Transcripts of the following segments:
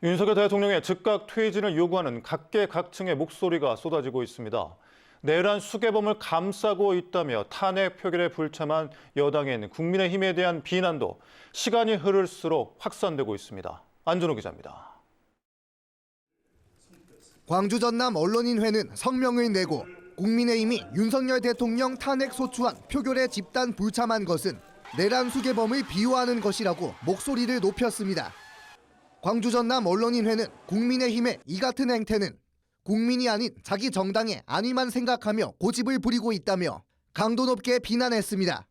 윤석열 대통령의 즉각 퇴진을 요구하는 각계각층의 목소리가 쏟아지고 있습니다. 내란 수괴범을 감싸고 있다며 탄핵 표결에 불참한 여당인 국민의힘에 대한 비난도 시간이 흐를수록 확산되고 있습니다. 안준호 기자입니다. 광주 전남 언론인회는 성명을 내고 국민의힘이 윤석열 대통령 탄핵 소추안 표결에 집단 불참한 것은 내란 수괴범을 비호하는 것이라고 목소리를 높였습니다. 광주 전남 언론인회는 국민의힘의 이 같은 행태는 국민이 아닌 자기 정당의 안위만 생각하며 고집을 부리고 있다며 강도 높게 비난했습니다.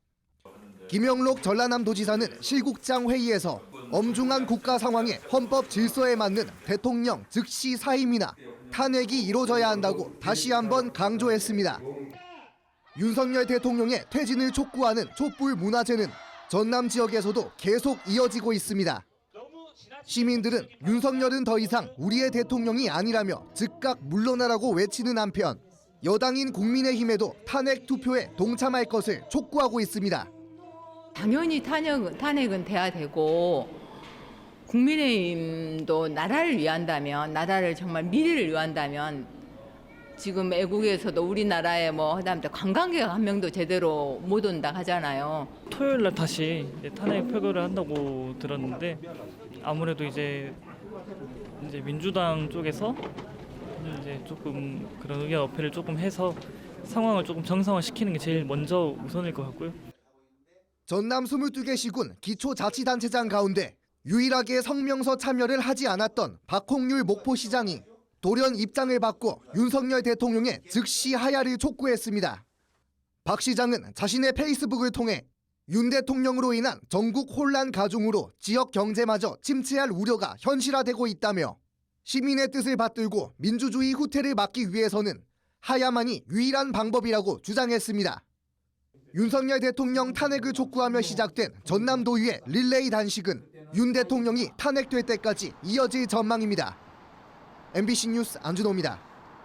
김영록 전라남도지사는 실국장 회의에서 엄중한 국가 상황에 헌법 질서에 맞는 대통령 즉시 사임이나 탄핵이 이루어져야 한다고 다시 한번 강조했습니다. 윤석열 대통령의 퇴진을 촉구하는 촛불 문화제는 전남 지역에서도 계속 이어지고 있습니다. 시민들은 윤석열은 더 이상 우리의 대통령이 아니라며 즉각 물러나라고 외치는 한편 여당인 국민의힘에도 탄핵 투표에 동참할 것을 촉구하고 있습니다. 당연히 탄핵은 돼야 되고 국민의힘도 나라를 위한다면, 나라를 정말 미래를 위한다면 지금 애국에서도 우리나라에 그다음에 관광객 한 명도 제대로 못 온다 하잖아요. 토요일 날 다시 탄핵 표결을 한다고 들었는데 아무래도 이제 민주당 쪽에서 이제 조금 그런 의견 어필을 조금 해서 상황을 조금 정상화시키는 게 제일 먼저 우선일 것 같고요. 전남 22개 시군 기초자치단체장 가운데 유일하게 성명서 참여를 하지 않았던 박홍률 목포시장이 돌연 입장을 바꿔 윤석열 대통령의 즉시 하야를 촉구했습니다. 박 시장은 자신의 페이스북을 통해 윤 대통령으로 인한 전국 혼란 가중으로 지역 경제마저 침체할 우려가 현실화되고 있다며 시민의 뜻을 받들고 민주주의 후퇴를 막기 위해서는 하야만이 유일한 방법이라고 주장했습니다. 윤석열 대통령 탄핵을 촉구하며 시작된 전남도의회 릴레이 단식은 윤 대통령이 탄핵될 때까지 이어질 전망입니다. MBC 뉴스 안준호입니다.